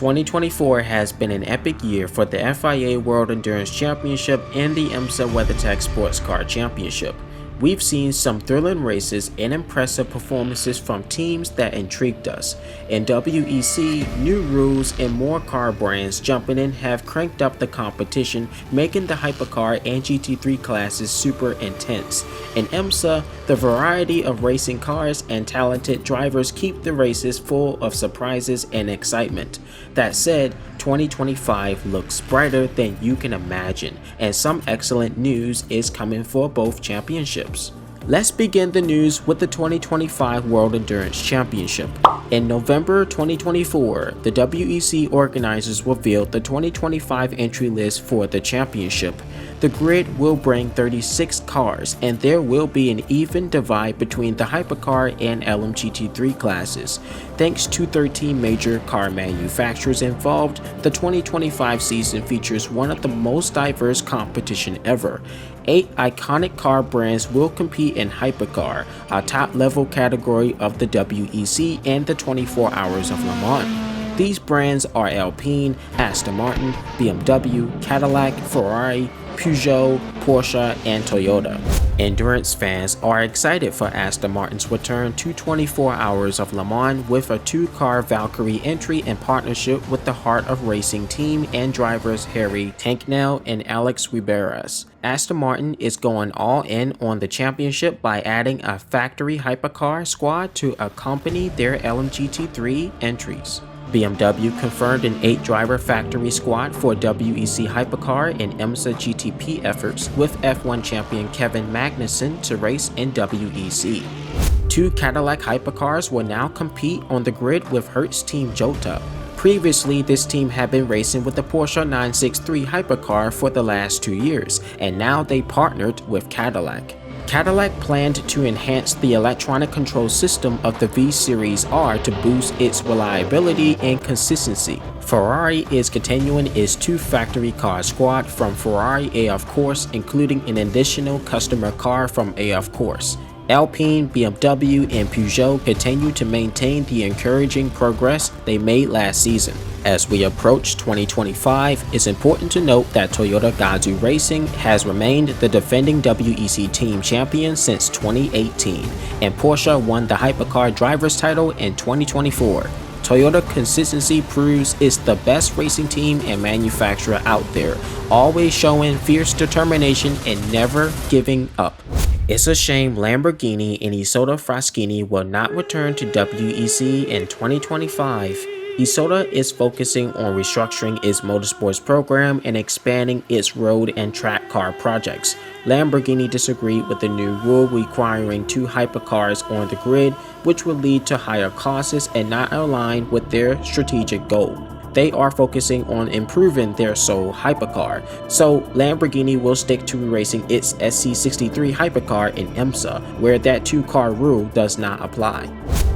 2024 has been an epic year for the FIA World Endurance Championship and the IMSA WeatherTech SportsCar Championship. We've seen some thrilling races and impressive performances from teams that intrigued us. In WEC, new rules and more car brands jumping in have cranked up the competition, making the Hypercar and GT3 classes super intense. In IMSA, the variety of racing cars and talented drivers keep the races full of surprises and excitement. That said, 2025 looks brighter than you can imagine, and some excellent news is coming for both championships. Let's begin the news with the 2025 World Endurance Championship. In November 2024, the WEC organizers revealed the 2025 entry list for the championship. The grid will bring 36 cars, and there will be an even divide between the Hypercar and LMGT3 classes. Thanks to 13 major car manufacturers involved, the 2025 season features one of the most diverse competition ever. 8 iconic car brands will compete in Hypercar, a top-level category of the WEC and the 24 Hours of Le Mans. These brands are Alpine, Aston Martin, BMW, Cadillac, Ferrari, Peugeot, Porsche, and Toyota. Endurance fans are excited for Aston Martin's return to 24 Hours of Le Mans with a 2-car Valkyrie entry in partnership with the Heart of Racing team and drivers Harry Tanknell and Alex Riberas. Aston Martin is going all in on the championship by adding a factory hypercar squad to accompany their LMGT3 entries. BMW confirmed an 8-driver factory squad for WEC Hypercar and IMSA GTP efforts with F1 champion Kevin Magnussen to race in WEC. 2 Cadillac hypercars will now compete on the grid with Hertz Team JOTA. Previously, this team had been racing with the Porsche 963 hypercar for the last 2 years, and now they partnered with Cadillac. Cadillac planned to enhance the electronic control system of the V-Series R to boost its reliability and consistency. Ferrari is continuing its 2 factory car squad from Ferrari AF Corse, including an additional customer car from AF Corse. Alpine, BMW, and Peugeot continue to maintain the encouraging progress they made last season. As we approach 2025, it's important to note that Toyota Gazoo Racing has remained the defending WEC team champion since 2018, and Porsche won the Hypercar driver's title in 2024. Toyota consistency proves it's the best racing team and manufacturer out there, always showing fierce determination and never giving up. It's a shame Lamborghini and Isotta Fraschini will not return to WEC in 2025. Isotta is focusing on restructuring its motorsports program and expanding its road and track car projects. Lamborghini disagreed with the new rule requiring 2 hypercars on the grid, which would lead to higher costs and not align with their strategic goal. They are focusing on improving their sole hypercar, so Lamborghini will stick to racing its SC63 hypercar in IMSA, where that 2-car rule does not apply.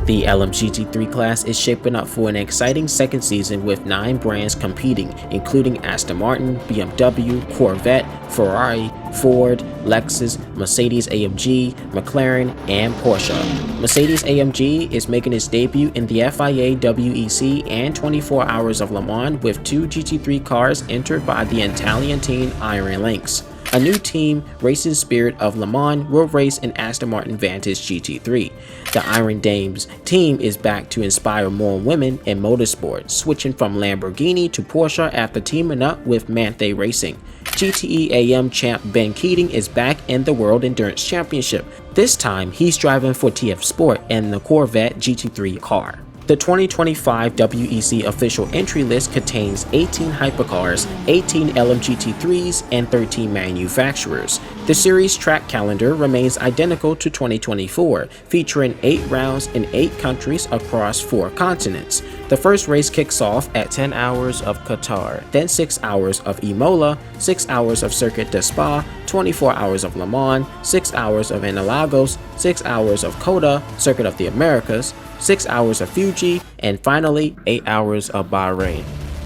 The LMGT3 class is shaping up for an exciting second season with 9 brands competing, including Aston Martin, BMW, Corvette, Ferrari, Ford, Lexus, Mercedes-AMG, McLaren, and Porsche. Mercedes-AMG is making its debut in the FIA WEC and 24 Hours of Le Mans with 2 GT3 cars entered by the Italian team Iron Lynx. A new team, Racing Spirit of Le Mans, will race in Aston Martin Vantage GT3. The Iron Dames team is back to inspire more women in motorsport, switching from Lamborghini to Porsche after teaming up with Manthe Racing. GTE AM champ Ben Keating is back in the World Endurance Championship. This time, he's driving for TF Sport in the Corvette GT3 car. The 2025 WEC official entry list contains 18 hypercars, 18 LMGT3s, and 13 manufacturers. The series track calendar remains identical to 2024, featuring 8 rounds in 8 countries across 4 continents. The first race kicks off at 10 hours of Qatar, then 6 hours of Imola, 6 hours of Circuit de Spa, 24 hours of Le Mans, 6 hours of Interlagos, 6 hours of COTA, Circuit of the Americas, 6 hours of Fuji, and finally 8 hours of Bahrain.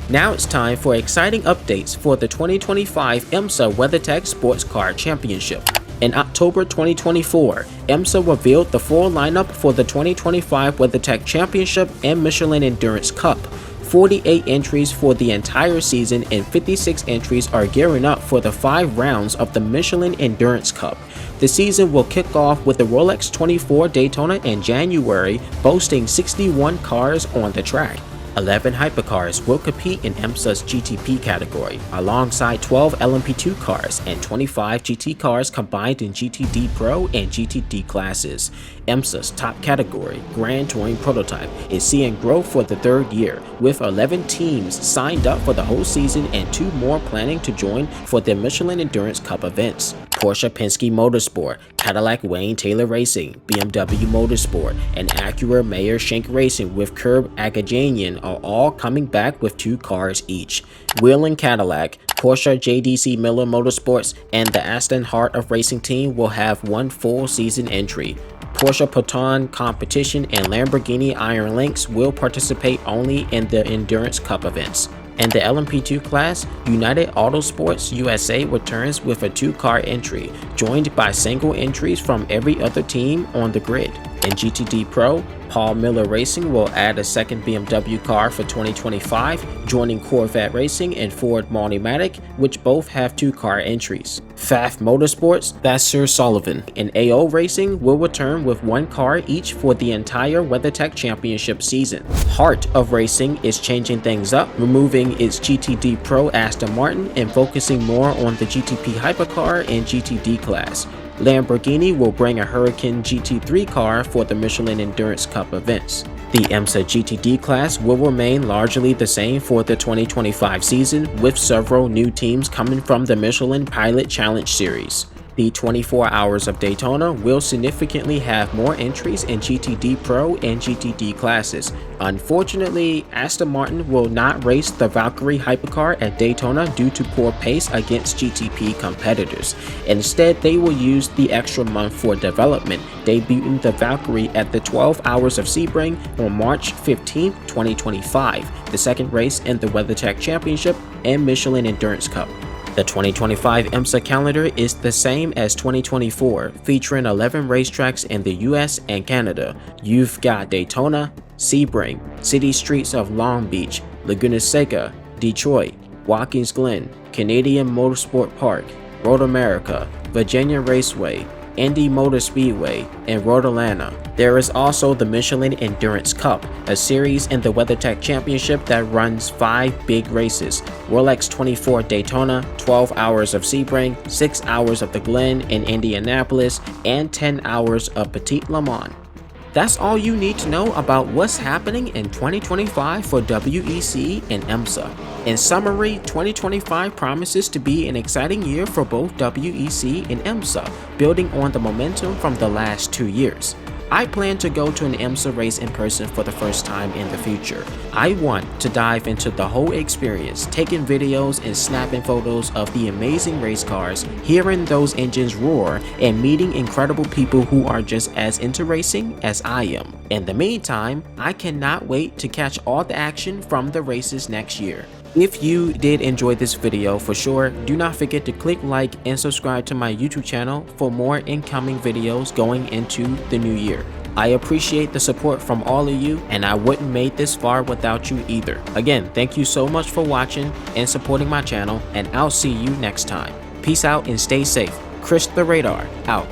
Now it's time for exciting updates for the 2025 IMSA WeatherTech SportsCar Championship. In October 2024, IMSA revealed the full lineup for the 2025 WeatherTech Championship and Michelin Endurance Cup. 48 entries for the entire season and 56 entries are gearing up for the 5 rounds of the Michelin Endurance Cup. The season will kick off with the Rolex 24 Daytona in January, boasting 61 cars on the track. 11 hypercars will compete in IMSA's GTP category, alongside 12 LMP2 cars and 25 GT cars combined in GTD Pro and GTD classes. IMSA's top category, Grand Touring Prototype, is seeing growth for the 3rd year, with 11 teams signed up for the whole season and 2 more planning to join for the Michelin Endurance Cup events. Porsche Penske Motorsport, Cadillac Wayne Taylor Racing, BMW Motorsport, and Acura Meyer Shank Racing with Curb Agajanian are all coming back with 2 cars each. Whelen Cadillac, Porsche JDC Miller Motorsports, and the Aston Heart of Racing team will have 1 full season entry. Porsche Proton Competition and Lamborghini Iron Lynx will participate only in the Endurance Cup events. In the LMP2 class, United Autosports USA returns with a 2-car entry, joined by single entries from every other team on the grid. In GTD Pro, Paul Miller Racing will add a second BMW car for 2025, joining Corvette Racing and Ford Multimatic, which both have 2-car entries. Pfaff Motorsports, that's Sir Sullivan, and AO Racing will return with 1 car each for the entire WeatherTech Championship season. Heart of Racing is changing things up, removing its GTD Pro Aston Martin and focusing more on the GTP Hypercar and GTD class. Lamborghini will bring a Huracan GT3 car for the Michelin Endurance Cup events. The IMSA GTD class will remain largely the same for the 2025 season, with several new teams coming from the Michelin Pilot Challenge Series. The 24 Hours of Daytona will significantly have more entries in GTD Pro and GTD classes. Unfortunately, Aston Martin will not race the Valkyrie Hypercar at Daytona due to poor pace against GTP competitors. Instead, they will use the extra month for development, debuting the Valkyrie at the 12 Hours of Sebring on March 15, 2025, the second race in the WeatherTech Championship and Michelin Endurance Cup. The 2025 IMSA calendar is the same as 2024, featuring 11 racetracks in the US and Canada. You've got Daytona, Sebring, City Streets of Long Beach, Laguna Seca, Detroit, Watkins Glen, Canadian Motorsport Park, Road America, Virginia Raceway, Indy Motor Speedway, and Road Atlanta. There is also the Michelin Endurance Cup, a series in the WeatherTech Championship that runs 5 big races: Rolex 24 Daytona, 12 Hours of Sebring, 6 Hours of the Glen in Indianapolis, and 10 Hours of Petit Le Mans. That's all you need to know about what's happening in 2025 for WEC and IMSA. In summary, 2025 promises to be an exciting year for both WEC and IMSA, building on the momentum from the last 2 years. I plan to go to an IMSA race in person for the first time in the future. I want to dive into the whole experience, taking videos and snapping photos of the amazing race cars, hearing those engines roar, and meeting incredible people who are just as into racing as I am. In the meantime, I cannot wait to catch all the action from the races next year. If you did enjoy this video, for sure, do not forget to click like and subscribe to my YouTube channel for more incoming videos going into the new year. I appreciate the support from all of you, and I wouldn't make this far without you either. Again, thank you so much for watching and supporting my channel, and I'll see you next time. Peace out and stay safe. Chris the Radar, out.